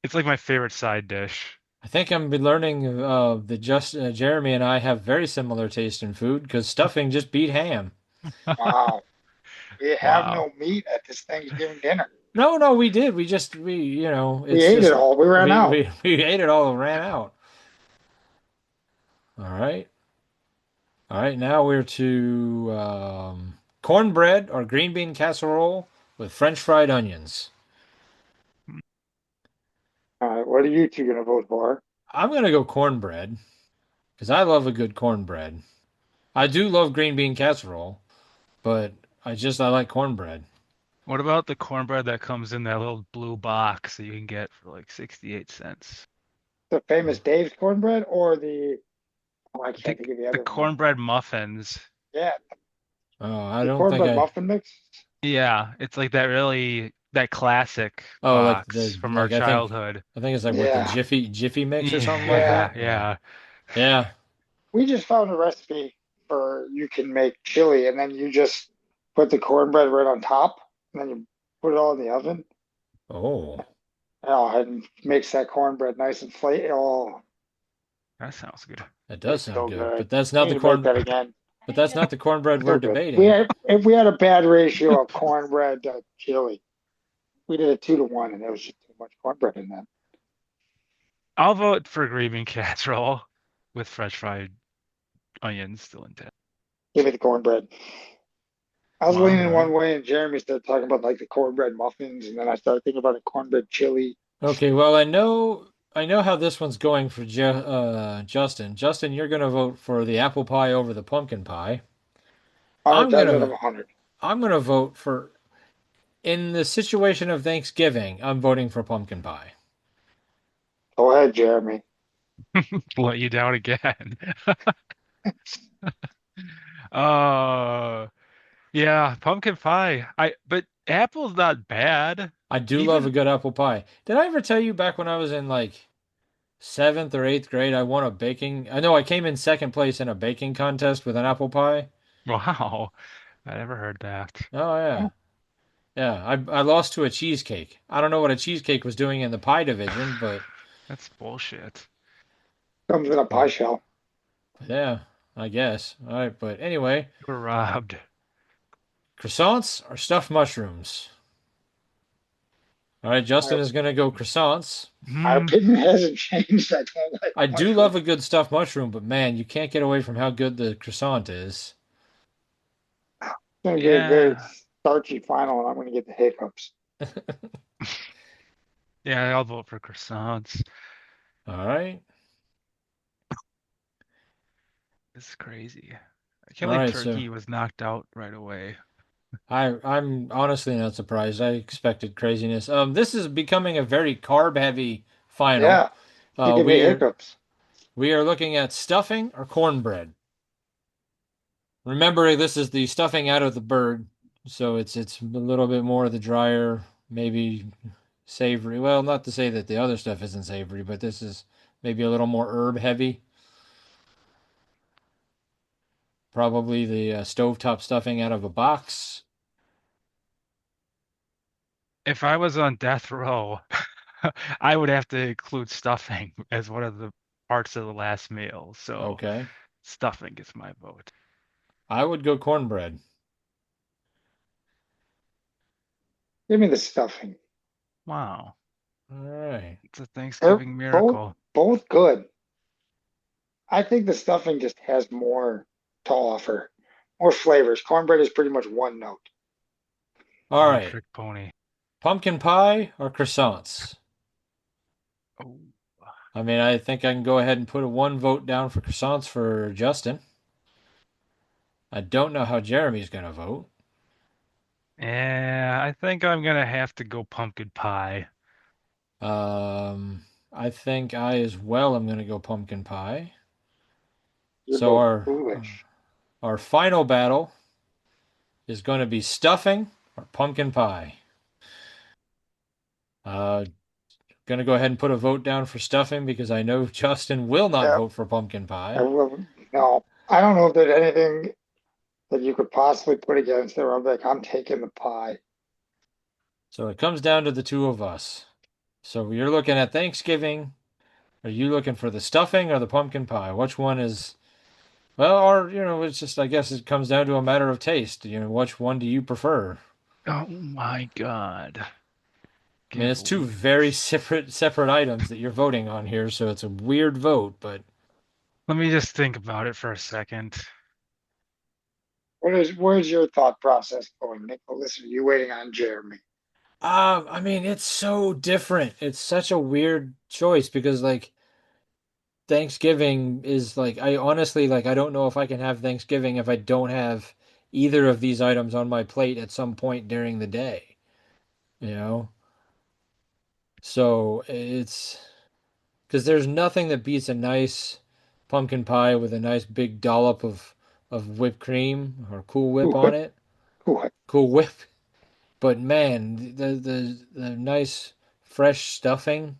It's like my favorite side dish. I think I'm learning that just Jeremy and I have very similar taste in food because stuffing just beat ham. Wow. We have Wow. no meat at this Thanksgiving dinner. No, no, we did. We it's ate it just all. We ran out. we ate it all and ran out. All right. All right, now we're to cornbread or green bean casserole with French fried onions. All right, what are you two going to vote for? I'm gonna go cornbread because I love a good cornbread. I do love green bean casserole, but I like cornbread. What about the cornbread that comes in that little blue box that you can get for like 68 cents? The famous Dave's cornbread or the, oh, I can't The think of the the other one. cornbread muffins. Yeah, Oh, I the don't think cornbread I. muffin mix. Yeah, it's like that classic Oh, like box from our like childhood. I think it's like what the Yeah, Jiffy mix or something like yeah. Yeah, that. Yeah, yeah. yeah. We just found a recipe for you can make chili and then you just put the cornbread right on top and then you put it all in the oven. Oh, Oh, and makes that cornbread nice and flaky. Oh, That sounds good. that does it's sound so good, good. but that's We not need the to make corn. that again. But that's not the cornbread we're So good. We debating. had if we had a bad ratio of cornbread to chili, we did a 2-to-1, and there was just too much cornbread in that. I'll vote for green bean casserole with fresh fried onions still intact. Give me the cornbread. I was Wow. All leaning right. one way, and Jeremy started talking about like the cornbread muffins, and then I started thinking about a cornbread chili. Okay, well, I know how this one's going for Justin. Justin, you're going to vote for the apple pie over the pumpkin pie. 100 I'm times out of gonna 100. I'm gonna vote for in the situation of Thanksgiving, I'm voting for pumpkin pie. Go ahead, Jeremy. Let you down again. Uh, yeah, pumpkin pie. But apple's not bad. I do love a Even good apple pie. Did I ever tell you back when I was in like seventh or eighth grade, I won a baking. I know I came in second place in a baking contest with an apple pie. wow, I never heard that. Oh yeah. Yeah, Yeah, I lost to a cheesecake. I don't know what a cheesecake was doing in the pie division, That's bullshit. comes in a pie but shell. yeah, I guess. All right, but anyway, You were robbed. croissants or stuffed mushrooms? All right, My, Justin is gonna go croissants. my Hmm. opinion hasn't changed. I don't like I do mushrooms. love a good stuffed mushroom, but man, you can't get away from how good the croissant is. It's going to be a very Yeah. starchy final, and I'm going to get the hiccups. Yeah, I'll vote for croissants. All right. This is crazy. I can't All believe right, so turkey was knocked out right away. I'm honestly not surprised. I expected craziness. This is becoming a very carb heavy final. Yeah, you Uh, give me we are hiccups. we are looking at stuffing or cornbread. Remember, this is the stuffing out of the bird, so it's a little bit more of the drier, maybe savory. Well, not to say that the other stuff isn't savory, but this is maybe a little more herb heavy. Probably the stovetop stuffing out of a box. if I was on death row, I would have to include stuffing as one of the parts of the last meal. So Okay. stuffing gets my vote. I would go cornbread. Give me the stuffing. Wow. All right. It's a They're Thanksgiving both miracle. both good. I think the stuffing just has more to offer, more flavors. Cornbread is pretty much one note. All One right. trick pony. Pumpkin pie or croissants? Oh. I mean, I think I can go ahead and put a one vote down for croissants for Justin. I don't know how Jeremy's going to vote. Yeah, I think I'm gonna have to go pumpkin pie. Um, I think I as well am going to go pumpkin pie. You're So both our foolish. our final battle is going to be stuffing or pumpkin pie. Uh, Going to go ahead and put a vote down for stuffing because I know Justin will not Yeah, vote for pumpkin I pie. will. No, I don't know if there's anything that you could possibly put against it. I'm like, I'm taking the pie. So it comes down to the two of us. So you're looking at Thanksgiving. Are you looking for the stuffing or the pumpkin pie? Which one is, well, or, it's just, I guess it comes down to a matter of taste. Which one do you prefer? Oh my God. I mean, Give it's two very wings. separate items that you're voting on here, so it's a weird vote, but Let me just think about it for a second. Where's your thought process going, Nicholas? Are you waiting on Jeremy? I mean, it's so different. It's such a weird choice because like Thanksgiving is like I honestly like I don't know if I can have Thanksgiving if I don't have either of these items on my plate at some point during the day, you know? So it's because there's nothing that beats a nice pumpkin pie with a nice big dollop of whipped cream or Cool Whip Who on what? it. Who what? Cool Whip. But man, the nice fresh stuffing,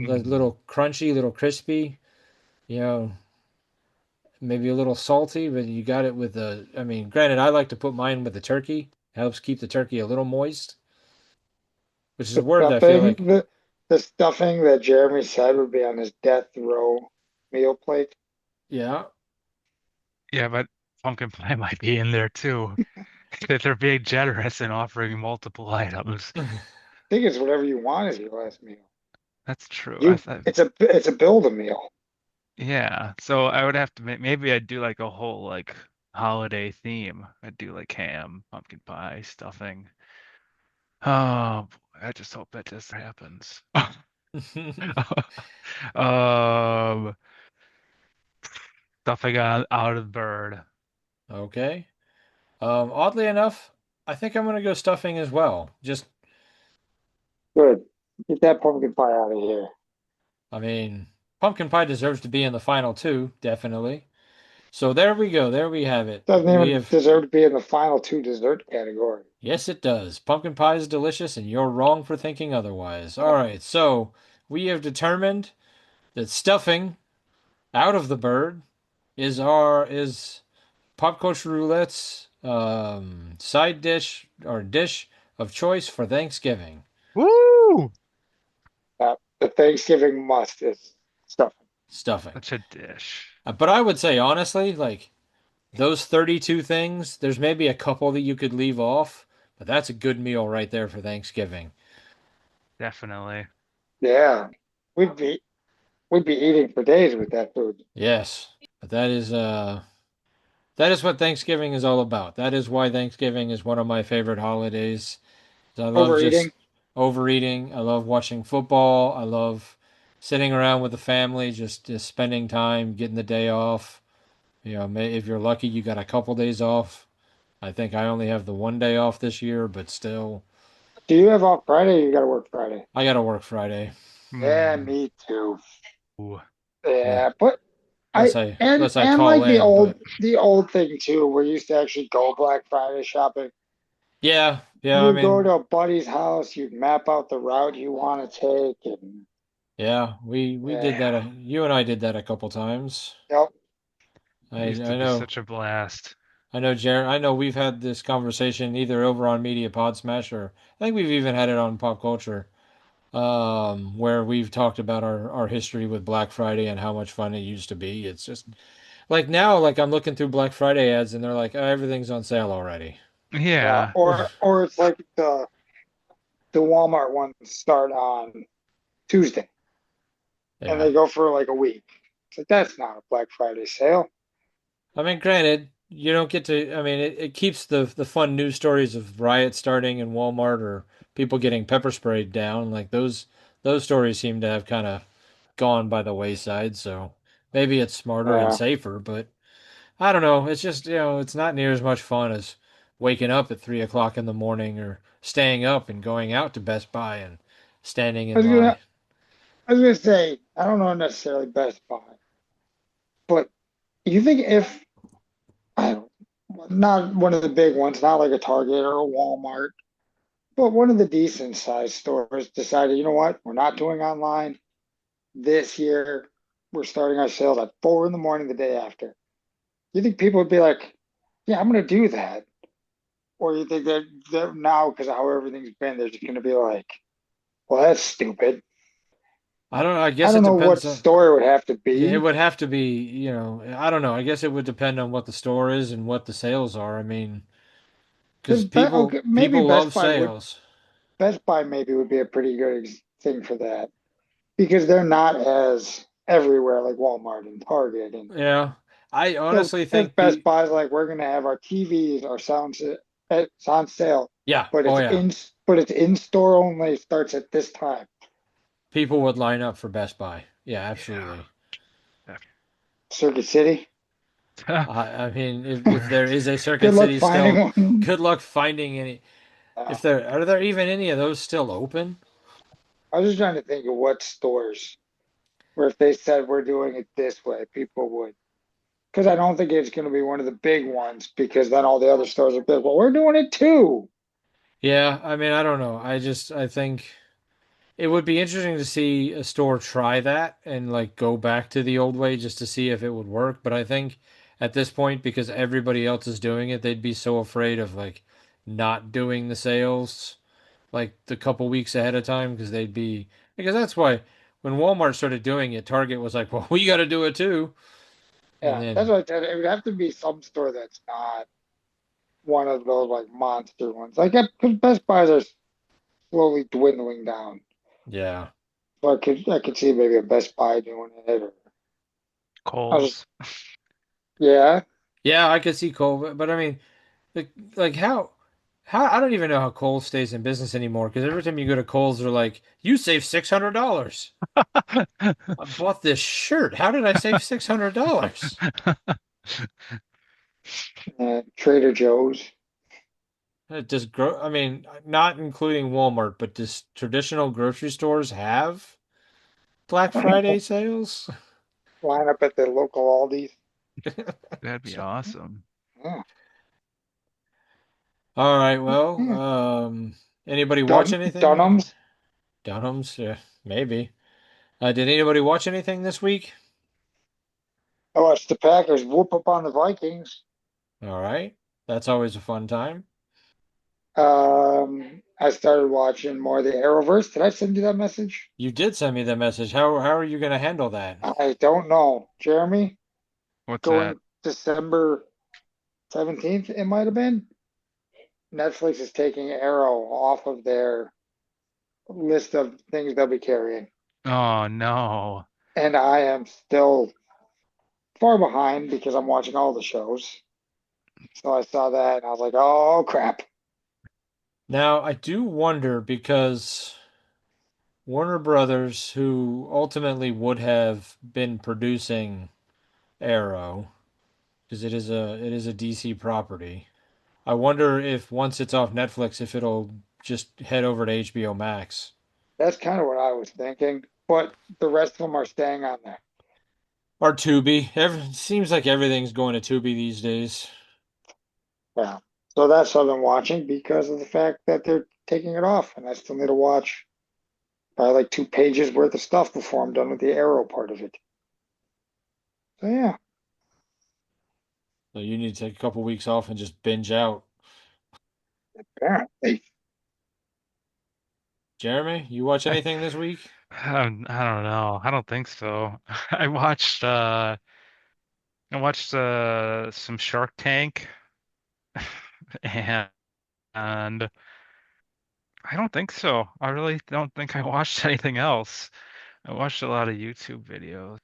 the Mm. little crunchy, little crispy, you know, maybe a little salty, but you got it with the. I mean, granted, I like to put mine with the turkey. Helps keep the turkey a little moist, which is a The word that I feel stuffing, like, the stuffing that Jeremy said would be on his death row meal plate. yeah. Yeah, but pumpkin pie might be in there too. That they're being generous and offering multiple items. I think it's whatever you want as your last meal. That's true. I You, thought, it's a build a meal. yeah. So I would have to maybe I'd do like a whole like holiday theme. I'd do like ham, pumpkin pie, stuffing. Oh, boy, I just hope that just happens. Um, stuffing out of the bird. Okay. Oddly enough, I think I'm gonna go stuffing as well. Just, Good. Get that pumpkin pie out of here. I mean, pumpkin pie deserves to be in the final two, definitely. So there we go. There we have it. Doesn't We even have, deserve to be in the final two dessert category. yes, it does. Pumpkin pie is delicious, and you're wrong for thinking otherwise. All right. So we have determined that stuffing out of the bird is Pop Culture Roulette's side dish or dish of choice for Thanksgiving. Woo! The Thanksgiving must is stuffing. Stuffing. Such a dish. But I would say honestly, like those 32 things, there's maybe a couple that you could leave off, but that's a good meal right there for Thanksgiving. Definitely. Yeah, we'd be we'd be eating for days with that food. Yes. But that is what Thanksgiving is all about. That is why Thanksgiving is one of my favorite holidays. I love just Overeating. overeating. I love watching football. I love sitting around with the family, just spending time, getting the day off. If you're lucky, you got a couple days off. I think I only have the one day off this year, but still, Do you have off Friday? Or you got to work Friday. I got to work Friday. Yeah, Hmm. me too. Ooh. Yeah, Yeah, but unless I I and unless I and call like in, but the old thing too, we used to actually go Black Friday shopping. yeah, yeah. I You'd go mean, to a buddy's house, you'd map out the route you want to take, and yeah, we did yeah, that. You and I did that a couple times. It used to I be know. such a blast. I know we've had this conversation either over on Media Pod Smash or I think we've even had it on Pop Culture, where we've talked about our history with Black Friday and how much fun it used to be. It's just like now, like I'm looking through Black Friday ads and they're like, oh, everything's on sale already. Yeah, Yeah. or it's like the Walmart ones start on Tuesday and Yeah. they go for like a week. It's like that's not a Black Friday sale. I mean, granted, you don't get to. I mean, it keeps the fun news stories of riots starting in Walmart or people getting pepper sprayed down. Like those stories seem to have kind of gone by the wayside. So maybe it's smarter and Yeah. safer, but I don't know. It's just it's not near as much fun as waking up at 3 o'clock in the morning or staying up and going out to Best Buy and standing I in was line. gonna I was gonna say I don't know necessarily Best Buy, but you think if I don't not one of the big ones, not like a Target or a Walmart, but one of the decent sized stores decided, you know what, we're not doing online this year. We're starting our sales at 4 in the morning the day after. You think people would be like, yeah, I'm gonna do that? Or you think that now because of how everything's been, they're just gonna be like, well, that's stupid. I don't know. I I guess don't it know what depends on. store it would have to Yeah, it be. would have to be, I don't know. I guess it would depend on what the store is and what the sales are. I mean, because Because okay, maybe people love sales. Best Buy maybe would be a pretty good thing for that because they're not as everywhere like Walmart and Target. And Yeah. I so honestly if think Best Buy's like, we're gonna have our TVs, our sounds, it's on sale, yeah. but Oh it's yeah. in store only. It starts at this time. People would line up for Best Buy. Yeah, Yeah. absolutely. Circuit City. I mean, if there is a Good Circuit luck City finding still, one. good luck finding any. Uh, If there are there even any of those still open? I was just trying to think of what stores where if they said we're doing it this way, people would. Because I don't think it's going to be one of the big ones because then all the other stores are big. Well, we're doing it too. Yeah, I mean, I don't know. I think it would be interesting to see a store try that and like go back to the old way just to see if it would work. But I think at this point, because everybody else is doing it, they'd be so afraid of like not doing the sales like the couple weeks ahead of time because that's why when Walmart started doing it, Target was like, well, we got to do it too. And Yeah, that's then, what I said. It would have to be some store that's not one of those like monster ones. Like, because Best Buys are slowly dwindling down. yeah. So I could see maybe a Best Buy doing it. Or I was just, Coles. yeah. Yeah, I could see Cole, but I mean, like how I don't even know how Kohl's stays in business anymore because every time you go to Kohl's, they're like, "You save $600." I bought this shirt. How did I save $600? Trader Joe's. Does I mean, not including Walmart, but does traditional grocery stores have Black Friday sales? Line up at the local Aldi's. That'd be awesome. Yeah. All right, well, Yeah. anybody watch anything? Dunham's. Dunham's, yeah, maybe. Did anybody watch anything this week? I watched the Packers whoop up on the Vikings. All right, that's always a fun time. I started watching more of the Arrowverse. Did I send you that message? You did send me the message. How are you going to handle that? I don't know. Jeremy, What's that? going December 17th, it might have been. Netflix is taking Arrow off of their list of things they'll be carrying. Oh no. And I am still far behind because I'm watching all the shows. So I saw that and I was like, oh crap. Now, I do wonder because Warner Brothers, who ultimately would have been producing Arrow, because it is a DC property. I wonder if once it's off Netflix, if it'll just head over to HBO Max That's kind of what I was thinking. But the rest of them are staying on there. or Tubi. Seems like everything's going to Tubi these days. Yeah. So that's what I've been watching because of the fact that they're taking it off. And I still need to watch probably like 2 pages worth of stuff before I'm done with the Arrow part of it. So yeah. So you need to take a couple weeks off and just binge out. Apparently. Jeremy, you watch anything this week? I don't know. I don't think so. I watched some Shark Tank and I don't think so. I really don't think I watched anything else. I watched a lot of YouTube videos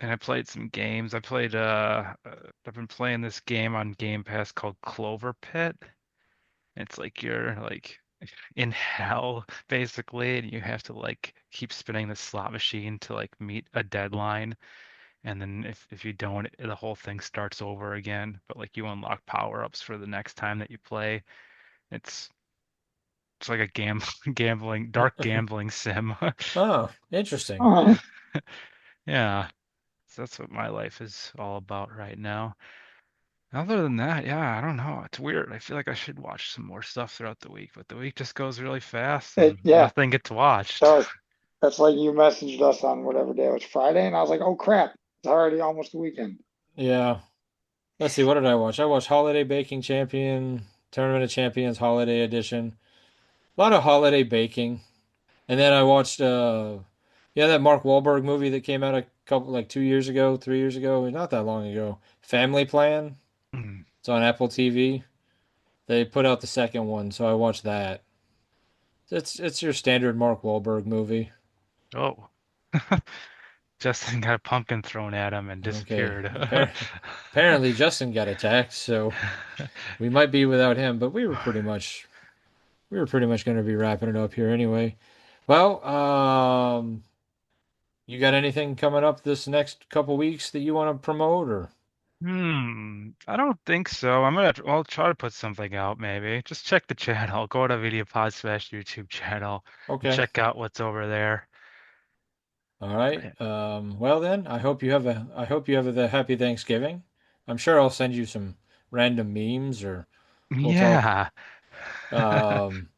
and I played some games. I've been playing this game on Game Pass called Clover Pit. It's like you're like in hell basically, and you have to like keep spinning the slot machine to like meet a deadline. And then if you don't, the whole thing starts over again. But like you unlock power-ups for the next time that you play. It's it's like a dark gambling sim. Oh, interesting. Oh, Yeah, so that's what my life is all about right now. Other than that, yeah, I don't know. It's weird. I feel like I should watch some more stuff throughout the week, but the week just goes really fast and yeah, nothing gets watched. does. That's like you messaged us on whatever day it was, Friday, and I was like, oh crap, it's already almost the weekend. Yeah. Let's see, what did I watch? I watched Holiday Baking Champion, Tournament of Champions Holiday Edition. A lot of holiday baking. And then I watched that Mark Wahlberg movie that came out a couple like 2 years ago, 3 years ago, not that long ago. Family Plan. Mm. It's on Apple TV. They put out the second one, so I watched that. It's your standard Mark Wahlberg movie. Oh, Justin got a pumpkin thrown at him and Okay. disappeared. Apparently Justin got attacked, so we might be without him, but we were pretty much going to be wrapping it up here anyway. Well, you got anything coming up this next couple weeks that you want to promote or? I don't think so. I'll try to put something out maybe. Just check the channel. Go to VideoPod / YouTube channel and Okay. check out what's over there. All right. Well then, I hope you have the happy Thanksgiving. I'm sure I'll send you some random memes or we'll talk. Yeah. Um,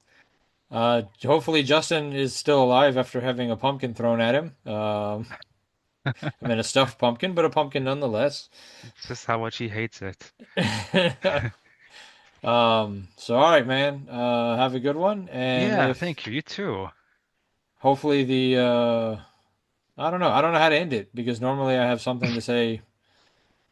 Hopefully Justin is still alive after having a pumpkin thrown at him. I mean a stuffed pumpkin, but a pumpkin nonetheless. It's just how much he hates it. So all right, man. Have a good one. And Yeah, if thank you. You too. hopefully I don't know how to end it because normally I have something to say.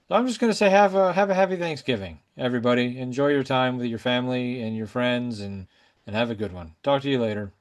So I'm just gonna say have a happy Thanksgiving, everybody. Enjoy your time with your family and your friends and have a good one. Talk to you later.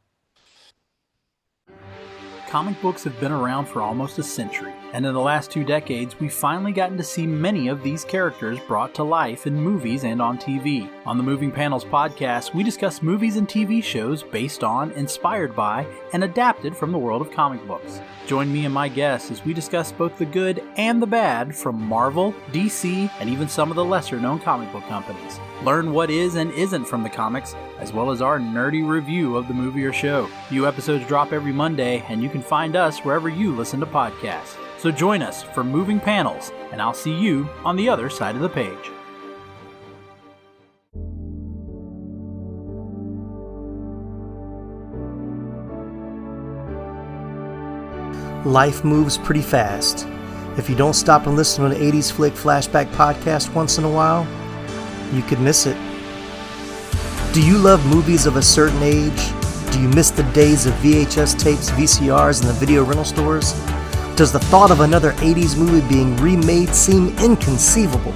Comic books have been around for almost a century, and in the last 2 decades, we've finally gotten to see many of these characters brought to life in movies and on TV. On the Moving Panels podcast, we discuss movies and TV shows based on, inspired by, and adapted from the world of comic books. Join me and my guests as we discuss both the good and the bad from Marvel, DC, and even some of the lesser-known comic book companies. Learn what is and isn't from the comics, as well as our nerdy review of the movie or show. New episodes drop every Monday, and you can find us wherever you listen to podcasts. So join us for Moving Panels, and I'll see you on the other side of the page. Life moves pretty fast. If you don't stop and listen to an 80s Flick Flashback podcast once in a while, you could miss it. Do you love movies of a certain age? Do you miss the days of VHS tapes, VCRs, and the video rental stores? Does the thought of another 80s movie being remade seem inconceivable?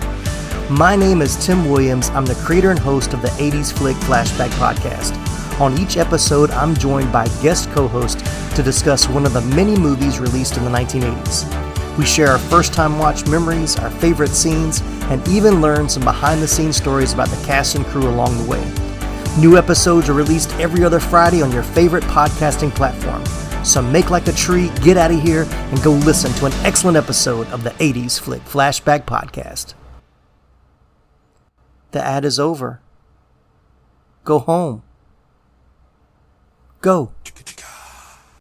My name is Tim Williams. I'm the creator and host of the 80s Flick Flashback podcast. On each episode, I'm joined by guest co-hosts to discuss one of the many movies released in the 1980s. We share our first-time watch memories, our favorite scenes, and even learn some behind-the-scenes stories about the cast and crew along the way. New episodes are released every other Friday on your favorite podcasting platform. So make like a tree, get out of here, and go listen to an excellent episode of the 80s Flick Flashback podcast. The ad is over. Go home. Go.